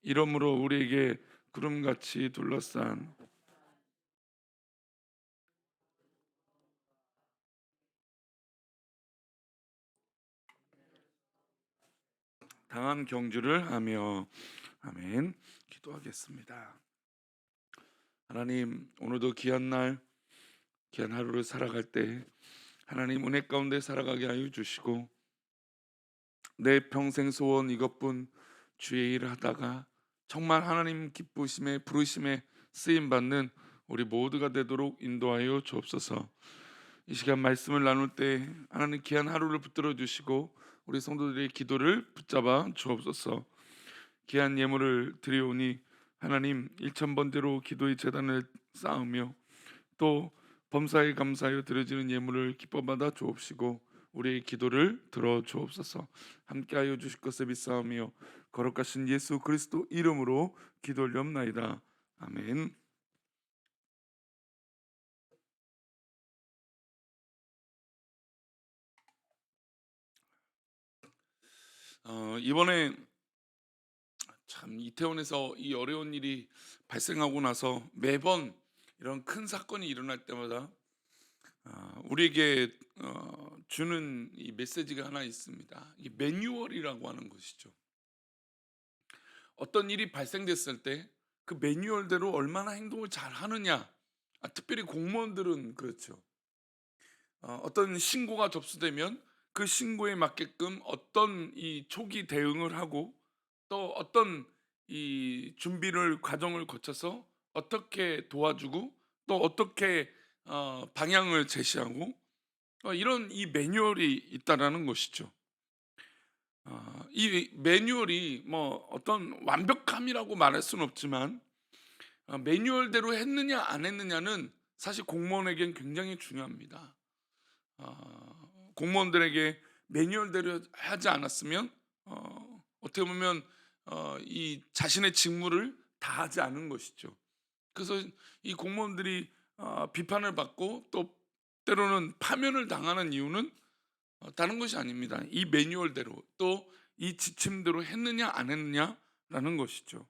이러므로 우리에게 구름같이 둘러싼 당한 경주를 하며. 아멘. 기도하겠습니다. 하나님, 오늘도 귀한 날, 귀한 하루를 살아갈 때 하나님 은혜 가운데 살아가게 하여 주시고, 내 평생 소원 이것뿐, 주의 일을 하다가 정말 하나님 기쁘심에 부르심에 쓰임 받는 우리 모두가 되도록 인도하여 주옵소서. 이 시간 말씀을 나눌 때 하나님 귀한 하루를 붙들어 주시고 우리 성도들의 기도를 붙잡아 주옵소서. 귀한 예물을 드리오니 하나님 1000번대로 기도의 제단을 쌓으며 또 범사에 감사하여 드려지는 예물을 기뻐 받아 주옵시고 우리의 기도를 들어 주옵소서. 함께하여 주실 것을 믿사오며 거룩하신 예수 그리스도 이름으로 기도 올리옵나이다. 아멘. 이번에 참 이태원에서 이 어려운 일이 발생하고 나서 매번 이런 큰 사건이 일어날 때마다 우리에게 주는 이 메시지가 하나 있습니다. 이 매뉴얼이라고 하는 것이죠. 어떤 일이 발생됐을 때 그 매뉴얼대로 얼마나 행동을 잘 하느냐. 특별히 공무원들은 그렇죠. 어떤 신고가 접수되면 그 신고에 맞게끔 어떤 이 초기 대응을 하고 또 어떤 이 준비를 과정을 거쳐서 어떻게 도와주고 또 어떻게 방향을 제시하고 이런 이 매뉴얼이 있다라는 것이죠. 이 매뉴얼이 뭐 어떤 완벽함이라고 말할 수는 없지만 매뉴얼대로 했느냐 안 했느냐는 사실 공무원에겐 굉장히 중요합니다. 공무원들에게 매뉴얼대로 하지 않았으면 어떻게 보면 이 자신의 직무를 다하지 않은 것이죠. 그래서 이 공무원들이 비판을 받고 또 때로는 파면을 당하는 이유는 다른 것이 아닙니다. 이 매뉴얼대로 또 이 지침대로 했느냐 안 했느냐라는 것이죠.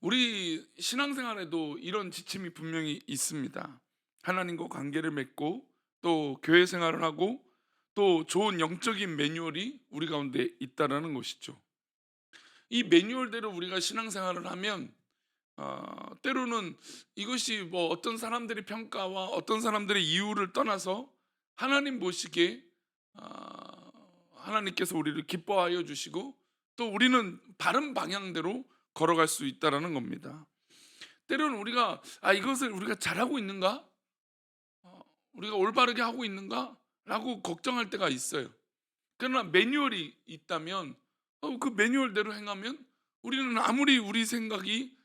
우리 신앙생활에도 이런 지침이 분명히 있습니다. 하나님과 관계를 맺고 또 교회 생활을 하고 또 좋은 영적인 매뉴얼이 우리 가운데 있다라는 것이죠. 이 매뉴얼대로 우리가 신앙생활을 하면 때로는 이것이 뭐 어떤 사람들의 평가와 어떤 사람들의 이유를 떠나서 하나님 보시기에 하나님께서 우리를 기뻐하여 주시고 또 우리는 바른 방향대로 걸어갈 수 있다라는 겁니다. 때로는 우리가 이것을 우리가 잘하고 있는가? 우리가 올바르게 하고 있는가? 라고 걱정할 때가 있어요. 그러나 매뉴얼이 있다면 그 매뉴얼대로 행하면 우리는 아무리 우리 생각이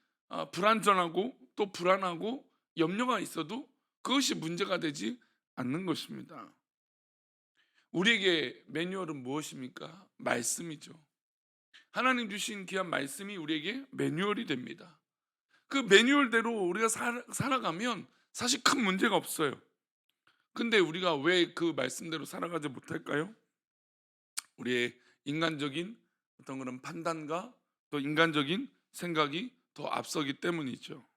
불안전하고 또 불안하고 염려가 있어도 그것이 문제가 되지 않는 것입니다. 우리에게 매뉴얼은 무엇입니까? 말씀이죠. 하나님 주신 귀한 말씀이 우리에게 매뉴얼이 됩니다. 그 매뉴얼대로 우리가 살아가면 사실 큰 문제가 없어요. 근데 우리가 왜 그 말씀대로 살아가지 못할까요? 우리의 인간적인 어떤 그런 판단과 또 인간적인 생각이 더 앞서기 때문이죠.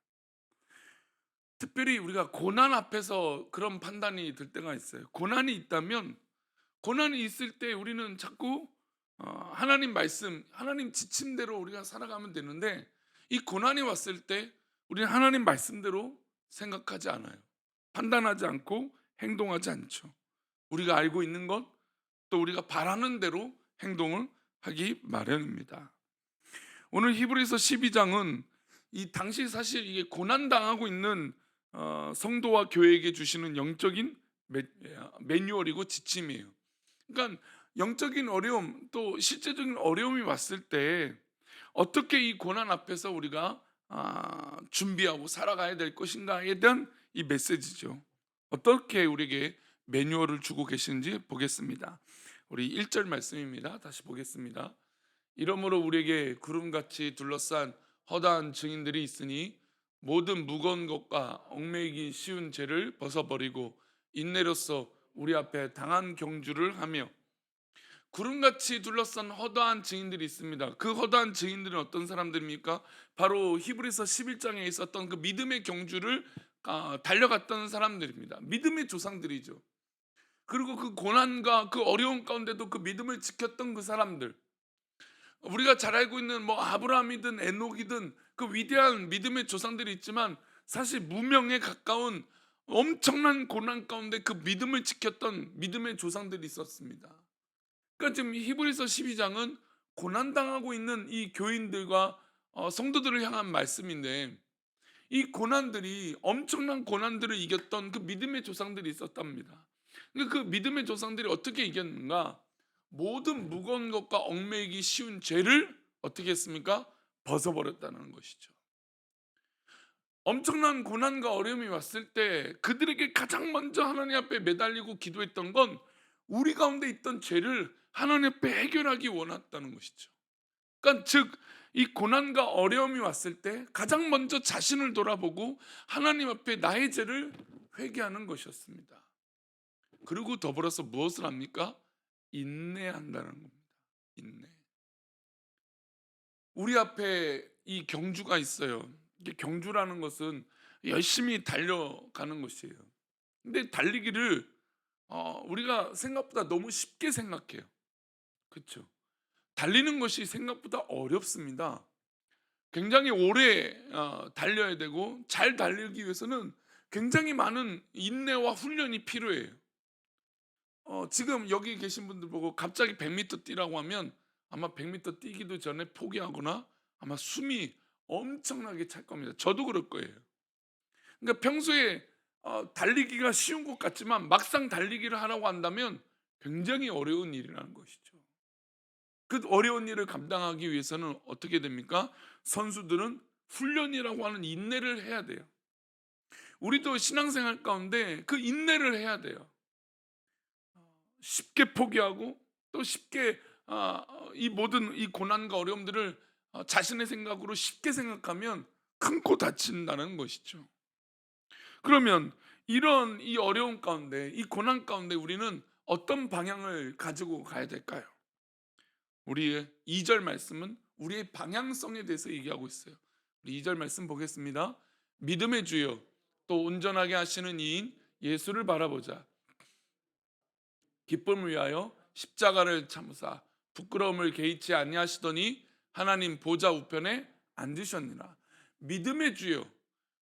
특별히 우리가 고난 앞에서 그런 판단이 들 때가 있어요. 고난이 있다면 고난이 있을 때 우리는 자꾸 하나님 말씀, 하나님 지침대로 우리가 살아가면 되는데 이 고난이 왔을 때 우리는 하나님 말씀대로 생각하지 않아요. 판단하지 않고 행동하지 않죠. 우리가 알고 있는 것, 또 우리가 바라는 대로 행동을 하기 마련입니다. 오늘 히브리서 12장은 이 당시 사실 이게 고난 당하고 있는 성도와 교회에게 주시는 영적인 매뉴얼이고 지침이에요. 그러니까 영적인 어려움 또 실제적인 어려움이 왔을 때 어떻게 이 고난 앞에서 우리가 준비하고 살아가야 될 것인가에 대한 이 메시지죠. 어떻게 우리에게 매뉴얼을 주고 계시는지 보겠습니다. 우리 1절 말씀입니다. 다시 보겠습니다. 이러므로 우리에게 구름같이 둘러싼 허다한 증인들이 있으니 모든 무거운 것과 얽매이기 쉬운 죄를 벗어버리고 인내로써 우리 앞에 당한 경주를 하며. 구름같이 둘러싼 허다한 증인들이 있습니다. 그 허다한 증인들은 어떤 사람들입니까? 바로 히브리서 11장에 있었던 그 믿음의 경주를 달려갔던 사람들입니다. 믿음의 조상들이죠. 그리고 그 고난과 그 어려운 가운데도 그 믿음을 지켰던 그 사람들, 우리가 잘 알고 있는 뭐 아브라함이든 에녹이든 그 위대한 믿음의 조상들이 있지만, 사실 무명에 가까운 엄청난 고난 가운데 그 믿음을 지켰던 믿음의 조상들이 있었습니다. 그러니까 지금 히브리서 12장은 고난당하고 있는 이 교인들과 성도들을 향한 말씀인데, 이 고난들이 엄청난 고난들을 이겼던 그 믿음의 조상들이 있었답니다. 그 믿음의 조상들이 어떻게 이겼는가? 모든 무거운 것과 얽매이기 쉬운 죄를 어떻게 했습니까? 벗어버렸다는 것이죠. 엄청난 고난과 어려움이 왔을 때 그들에게 가장 먼저 하나님 앞에 매달리고 기도했던 건 우리 가운데 있던 죄를 하나님 앞에 해결하기 원했다는 것이죠. 그러니까 즉, 이 고난과 어려움이 왔을 때 가장 먼저 자신을 돌아보고 하나님 앞에 나의 죄를 회개하는 것이었습니다. 그리고 더불어서 무엇을 합니까? 인내한다는 겁니다. 인내. 우리 앞에 이 경주가 있어요. 이게 경주라는 것은 열심히 달려가는 것이에요. 근데 달리기를 우리가 생각보다 너무 쉽게 생각해요. 그렇죠? 달리는 것이 생각보다 어렵습니다. 굉장히 오래 달려야 되고, 잘 달리기 위해서는 굉장히 많은 인내와 훈련이 필요해요. 지금 여기 계신 분들 보고 갑자기 100m 뛰라고 하면 아마 100m 뛰기도 전에 포기하거나 아마 숨이 엄청나게 찰 겁니다. 저도 그럴 거예요. 그러니까 평소에 달리기가 쉬운 것 같지만 막상 달리기를 하라고 한다면 굉장히 어려운 일이라는 것이죠. 그 어려운 일을 감당하기 위해서는 어떻게 됩니까? 선수들은 훈련이라고 하는 인내를 해야 돼요. 우리도 신앙생활 가운데 그 인내를 해야 돼요. 쉽게 포기하고 또 쉽게 이 모든 이 고난과 어려움들을 자신의 생각으로 쉽게 생각하면 큰 코 다친다는 것이죠. 그러면 이런 이 어려움 가운데, 이 고난 가운데 우리는 어떤 방향을 가지고 가야 될까요? 우리의 2절 말씀은 우리의 방향성에 대해서 얘기하고 있어요. 우리 2절 말씀 보겠습니다. 믿음의 주요 또 온전하게 하시는 이인 예수를 바라보자. 기쁨을 위하여 십자가를 참으사 부끄러움을 개의치 아니하시더니 하나님 보좌 우편에 앉으셨느니라. 믿음의 주요,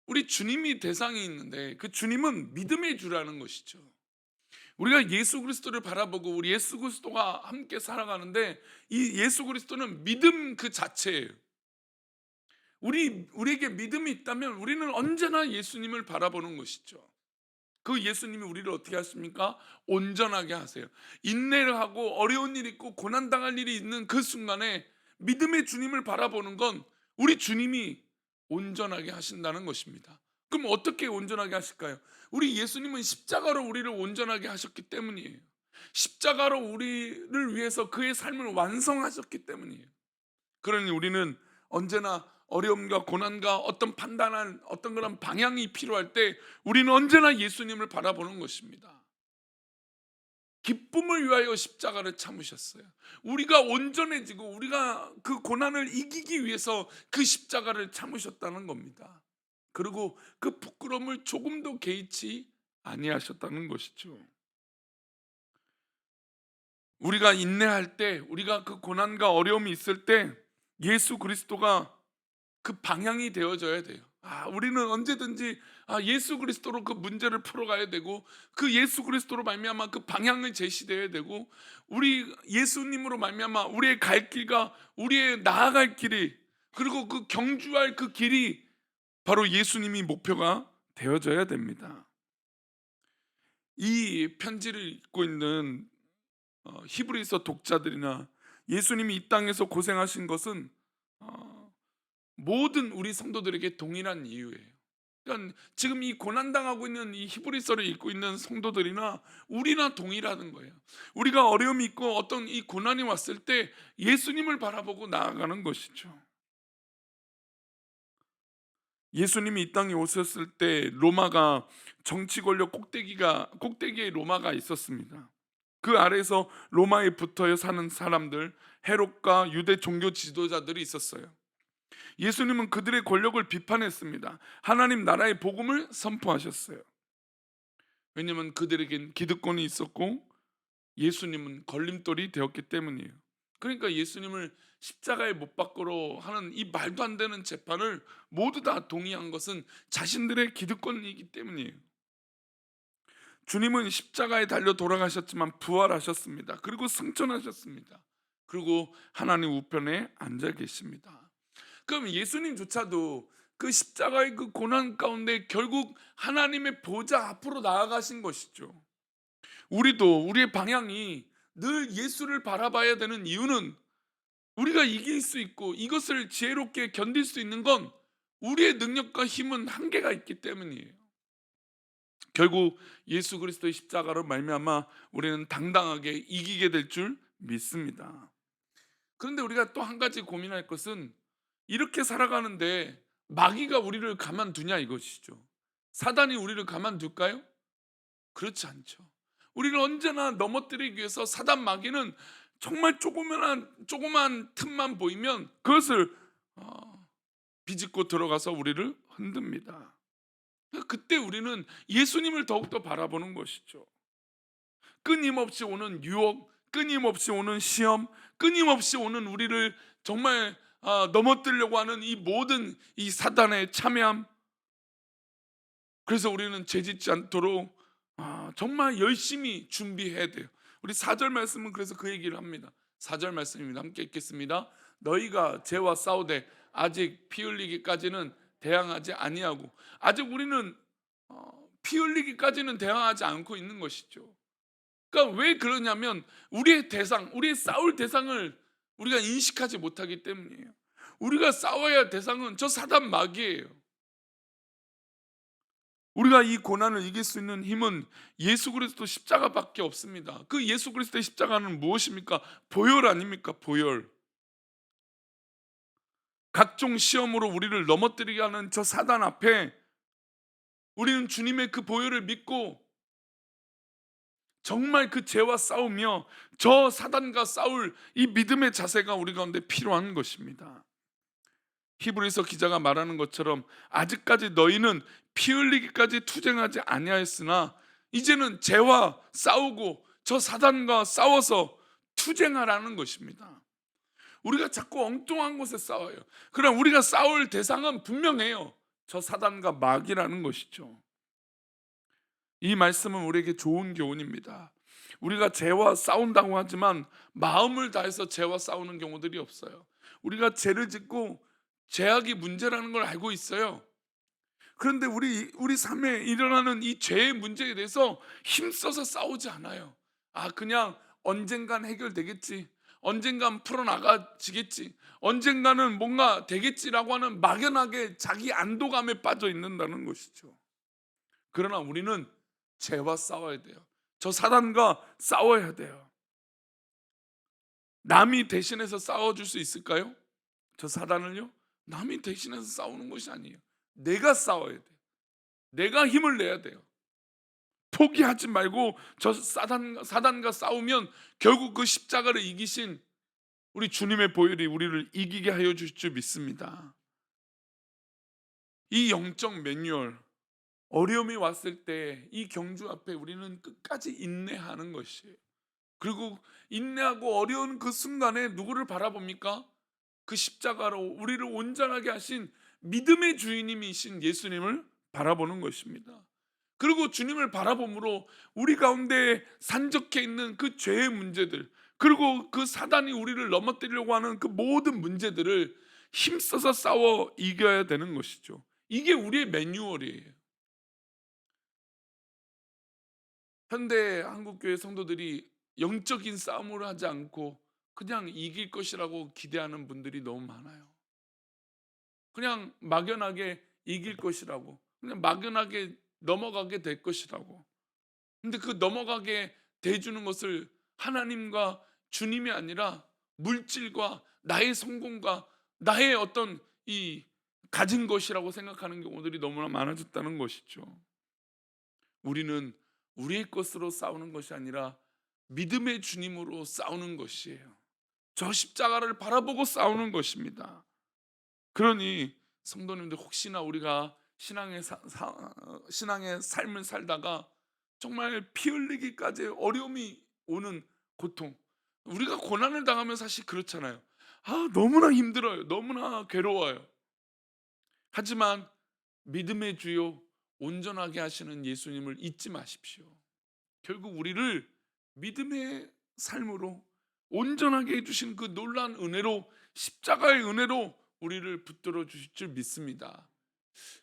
우리 주님이 대상이 있는데 그 주님은 믿음의 주라는 것이죠. 우리가 예수 그리스도를 바라보고 우리 예수 그리스도가 함께 살아가는데 이 예수 그리스도는 믿음 그 자체예요. 우리에게 믿음이 있다면 우리는 언제나 예수님을 바라보는 것이죠. 그 예수님이 우리를 어떻게 하십니까? 온전하게 하세요. 인내를 하고 어려운 일이 있고 고난당할 일이 있는 그 순간에 믿음의 주님을 바라보는 건 우리 주님이 온전하게 하신다는 것입니다. 그럼 어떻게 온전하게 하실까요? 우리 예수님은 십자가로 우리를 온전하게 하셨기 때문이에요. 십자가로 우리를 위해서 그의 삶을 완성하셨기 때문이에요. 그러니 우리는 언제나 어려움과 고난과 어떤 판단한 어떤 그런 방향이 필요할 때 우리는 언제나 예수님을 바라보는 것입니다. 기쁨을 위하여 십자가를 참으셨어요. 우리가 온전해지고 우리가 그 고난을 이기기 위해서 그 십자가를 참으셨다는 겁니다. 그리고 그 부끄러움을 조금도 개의치 아니하셨다는 것이죠. 우리가 인내할 때, 우리가 그 고난과 어려움이 있을 때 예수 그리스도가 그 방향이 되어져야 돼요. 우리는 언제든지 예수 그리스도로 그 문제를 풀어가야 되고, 그 예수 그리스도로 말미암아 그 방향을 제시되어야 되고, 우리 예수님으로 말미암아 우리의 갈 길과 우리의 나아갈 길이, 그리고 그 경주할 그 길이 바로 예수님이 목표가 되어져야 됩니다. 이 편지를 읽고 있는 히브리서 독자들이나 예수님이 이 땅에서 고생하신 것은 모든 우리 성도들에게 동일한 이유예요. 그러니까 지금 이 고난당하고 있는 이 히브리서를 읽고 있는 성도들이나 우리나 동일하는 거예요. 우리가 어려움이 있고 어떤 이 고난이 왔을 때 예수님을 바라보고 나아가는 것이죠. 예수님이 이 땅에 오셨을 때 로마가 정치 권력 꼭대기에 로마가 있었습니다. 그 아래에서 로마에 붙어 사는 사람들, 헤롯과 유대 종교 지도자들이 있었어요. 예수님은 그들의 권력을 비판했습니다. 하나님 나라의 복음을 선포하셨어요. 왜냐하면 그들에겐 기득권이 있었고 예수님은 걸림돌이 되었기 때문이에요. 그러니까 예수님을 십자가에 못 박으러 하는 이 말도 안 되는 재판을 모두 다 동의한 것은 자신들의 기득권이기 때문이에요. 주님은 십자가에 달려 돌아가셨지만 부활하셨습니다. 그리고 승천하셨습니다. 그리고 하나님 우편에 앉아 계십니다. 그럼 예수님조차도 그 십자가의 그 고난 가운데 결국 하나님의 보좌 앞으로 나아가신 것이죠. 우리도 우리의 방향이 늘 예수를 바라봐야 되는 이유는 우리가 이길 수 있고 이것을 지혜롭게 견딜 수 있는 건 우리의 능력과 힘은 한계가 있기 때문이에요. 결국 예수 그리스도의 십자가로 말미암아 우리는 당당하게 이기게 될 줄 믿습니다. 그런데 우리가 또 한 가지 고민할 것은 이렇게 살아가는데 마귀가 우리를 가만두냐 이것이죠. 사단이 우리를 가만둘까요? 그렇지 않죠. 우리를 언제나 넘어뜨리기 위해서 사단 마귀는 정말 조그만 틈만 보이면 그것을 비집고 들어가서 우리를 흔듭니다. 그때 우리는 예수님을 더욱더 바라보는 것이죠. 끊임없이 오는 유혹, 끊임없이 오는 시험, 끊임없이 오는 우리를 정말 넘어뜨리려고 하는 이 모든 이 사단의 참여함. 그래서 우리는 죄짓지 않도록 정말 열심히 준비해야 돼요. 우리 4절 말씀은 그래서 그 얘기를 합니다. 4절 말씀입니다. 함께 읽겠습니다. 너희가 죄와 싸우되 아직 피 흘리기까지는 대항하지 아니하고, 아직 우리는 피 흘리기까지는 대항하지 않고 있는 것이죠. 그러니까 왜 그러냐면 우리의 대상, 우리의 싸울 대상을 우리가 인식하지 못하기 때문이에요. 우리가 싸워야 할 대상은 저 사단 마귀예요. 우리가 이 고난을 이길 수 있는 힘은 예수 그리스도 십자가밖에 없습니다. 그 예수 그리스도의 십자가는 무엇입니까? 보혈 아닙니까? 보혈. 각종 시험으로 우리를 넘어뜨리게 하는 저 사단 앞에 우리는 주님의 그 보혈을 믿고 정말 그 죄와 싸우며 저 사단과 싸울 이 믿음의 자세가 우리 가운데 필요한 것입니다. 히브리서 기자가 말하는 것처럼 아직까지 너희는 피 흘리기까지 투쟁하지 아니하였으나 이제는 죄와 싸우고 저 사단과 싸워서 투쟁하라는 것입니다. 우리가 자꾸 엉뚱한 곳에 싸워요. 그러나 우리가 싸울 대상은 분명해요. 저 사단과 마귀라는 것이죠. 이 말씀은 우리에게 좋은 교훈입니다. 우리가 죄와 싸운다고 하지만 마음을 다해서 죄와 싸우는 경우들이 없어요. 우리가 죄를 짓고 죄악이 문제라는 걸 알고 있어요. 그런데 우리 삶에 일어나는 이 죄의 문제에 대해서 힘써서 싸우지 않아요. 그냥 언젠간 해결되겠지, 언젠간 풀어나가지겠지, 언젠가는 뭔가 되겠지라고 하는 막연하게 자기 안도감에 빠져 있는다는 것이죠. 그러나 우리는 죄와 싸워야 돼요. 저 사단과 싸워야 돼요. 남이 대신해서 싸워줄 수 있을까요? 저 사단을요? 남이 대신해서 싸우는 것이 아니에요. 내가 싸워야 돼요. 내가 힘을 내야 돼요. 포기하지 말고 저 사단과 싸우면 결국 그 십자가를 이기신 우리 주님의 보혈이 우리를 이기게 하여 주실 줄 믿습니다. 이 영적 매뉴얼, 어려움이 왔을 때 이 경주 앞에 우리는 끝까지 인내하는 것이에요. 그리고 인내하고 어려운 그 순간에 누구를 바라봅니까? 그 십자가로 우리를 온전하게 하신 믿음의 주인님이신 예수님을 바라보는 것입니다. 그리고 주님을 바라봄으로 우리 가운데 산적해 있는 그 죄의 문제들, 그리고 그 사단이 우리를 넘어뜨리려고 하는 그 모든 문제들을 힘써서 싸워 이겨야 되는 것이죠. 이게 우리의 매뉴얼이에요. 현대 한국교회 성도들이 영적인 싸움을 하지 않고 그냥 이길 것이라고 기대하는 분들이 너무 많아요. 그냥 막연하게 이길 것이라고, 그냥 막연하게 넘어가게 될 것이라고. 근데 그 넘어가게 돼주는 것을 하나님과 주님이 아니라 물질과 나의 성공과 나의 어떤 이 가진 것이라고 생각하는 경우들이 너무나 많아졌다는 것이죠. 우리는 우리의 것으로 싸우는 것이 아니라 믿음의 주님으로 싸우는 것이에요. 저 십자가를 바라보고 싸우는 것입니다. 그러니 성도님들, 혹시나 우리가 신앙의 삶을 살다가 정말 피 흘리기까지 어려움이 오는 고통, 우리가 고난을 당하면 사실 그렇잖아요. 너무나 힘들어요. 너무나 괴로워요. 하지만 믿음의 주요 온전하게 하시는 예수님을 잊지 마십시오. 결국 우리를 믿음의 삶으로 온전하게 해주신 그 놀라운 은혜로, 십자가의 은혜로 우리를 붙들어 주실 줄 믿습니다.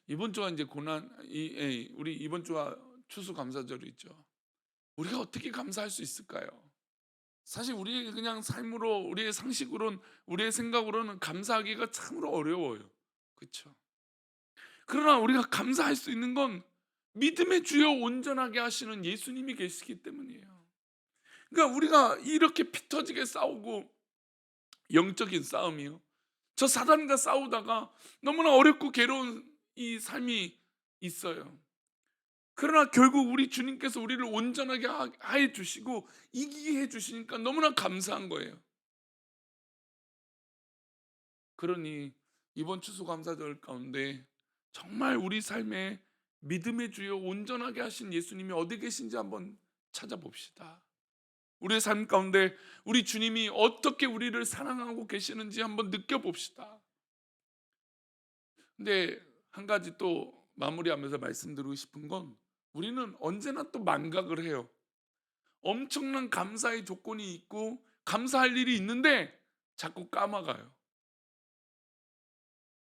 이번 주가 이제 우리 이번 주가 추수감사절이죠. 우리가 어떻게 감사할 수 있을까요? 사실 우리의 그냥 삶으로, 우리의 상식으로는, 우리의 생각으로는 감사하기가 참으로 어려워요. 그렇죠? 그러나 우리가 감사할 수 있는 건 믿음의 주요 온전하게 하시는 예수님이 계시기 때문이에요. 그러니까 우리가 이렇게 피 터지게 싸우고, 영적인 싸움이요, 저 사단과 싸우다가 너무나 어렵고 괴로운 이 삶이 있어요. 그러나 결국 우리 주님께서 우리를 온전하게 해 주시고 이기게 해 주시니까 너무나 감사한 거예요. 그러니 이번 추수감사절 가운데 정말 우리 삶에 믿음의 주요 온전하게 하신 예수님이 어디 계신지 한번 찾아봅시다. 우리의 삶 가운데 우리 주님이 어떻게 우리를 사랑하고 계시는지 한번 느껴봅시다. 근데 한 가지 또 마무리하면서 말씀드리고 싶은 건, 우리는 언제나 또 망각을 해요. 엄청난 감사의 조건이 있고 감사할 일이 있는데 자꾸 까먹어요.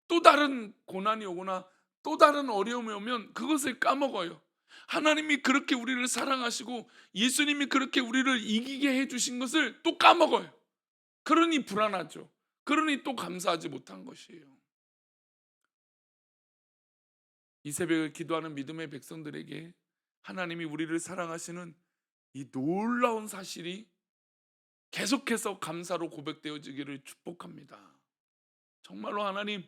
또 다른 고난이 오거나 또 다른 어려움이 오면 그것을 까먹어요. 하나님이 그렇게 우리를 사랑하시고 예수님이 그렇게 우리를 이기게 해주신 것을 또 까먹어요. 그러니 불안하죠. 그러니 또 감사하지 못한 것이에요. 이 새벽에 기도하는 믿음의 백성들에게 하나님이 우리를 사랑하시는 이 놀라운 사실이 계속해서 감사로 고백되어지기를 축복합니다. 정말로 하나님,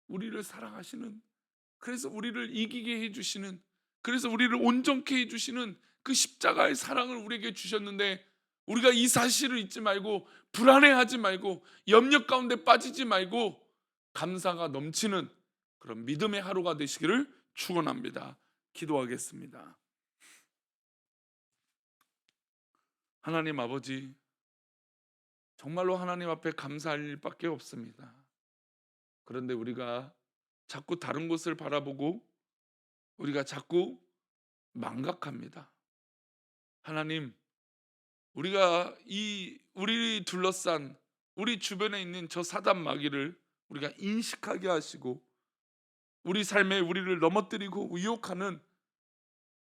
우리를 사랑하시는, 그래서 우리를 이기게 해주시는, 그래서 우리를 온전케 해주시는 그 십자가의 사랑을 우리에게 주셨는데, 우리가 이 사실을 잊지 말고, 불안해하지 말고, 염려 가운데 빠지지 말고 감사가 넘치는 그런 믿음의 하루가 되시기를 축원합니다. 기도하겠습니다. 하나님 아버지, 정말로 하나님 앞에 감사할 일밖에 없습니다. 그런데 우리가 자꾸 다른 곳을 바라보고 우리가 자꾸 망각합니다. 하나님, 우리가 우리 둘러싼 우리 주변에 있는 저 사단 마귀를 우리가 인식하게 하시고, 우리 삶에 우리를 넘어뜨리고 유혹하는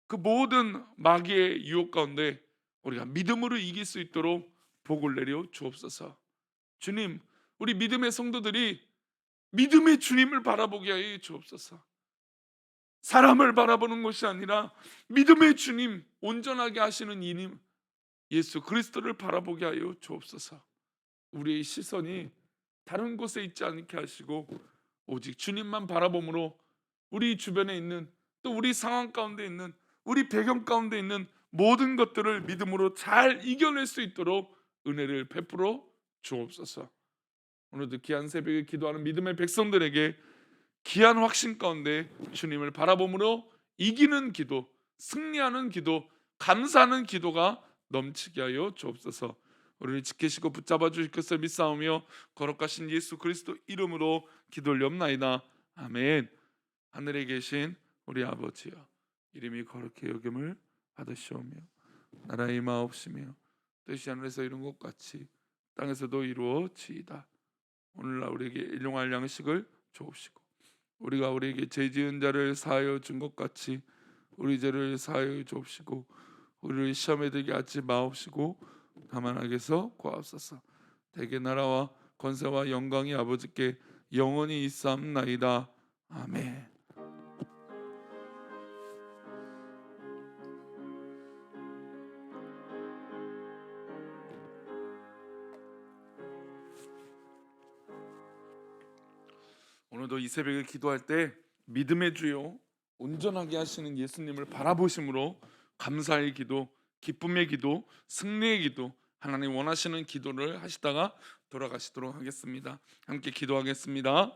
그 모든 마귀의 유혹 가운데 우리가 믿음으로 이길 수 있도록 복을 내려 주옵소서. 주님, 우리 믿음의 성도들이 믿음의 주님을 바라보게 하여 주옵소서. 사람을 바라보는 것이 아니라 믿음의 주님, 온전하게 하시는 이님 예수 그리스도를 바라보게 하여 주옵소서. 우리의 시선이 다른 곳에 있지 않게 하시고 오직 주님만 바라봄으로 우리 주변에 있는, 또 우리 상황 가운데 있는, 우리 배경 가운데 있는 모든 것들을 믿음으로 잘 이겨낼 수 있도록 은혜를 베풀어 주옵소서. 오늘도 귀한 새벽에 기도하는 믿음의 백성들에게 귀한 확신 가운데 주님을 바라봄으로 이기는 기도, 승리하는 기도, 감사하는 기도가 넘치게 하여 주옵소서. 우리를 지키시고 붙잡아 주실 것을 믿사오며 거룩하신 예수 그리스도 이름으로 기도 올리옵나이다. 아멘. 하늘에 계신 우리 아버지여, 이름이 거룩히 여김을 받으시오며 나라의 임하옵시며 뜻이 하늘에서 이룬 것 같이 땅에서도 이루어지이다. 오늘날 우리에게 일용할 양식을 주옵시고 우리가 우리에게 죄 지은 자를 사하여 준 것 같이 우리 죄를 사하여 주옵시고 우리를 시험에 들게 하지 마옵시고 다만 악에서 구하옵소서. 대개 나라와 권세와 영광이 아버지께 영원히 있사옵나이다. 아멘. 오늘도 이 새벽에 기도할 때 믿음의 주요 온전하게 하시는 예수님을 바라보심으로 감사의 기도, 기쁨의 기도, 승리의 기도, 하나님 원하시는 기도를 하시다가 돌아가시도록 하겠습니다. 함께 기도하겠습니다.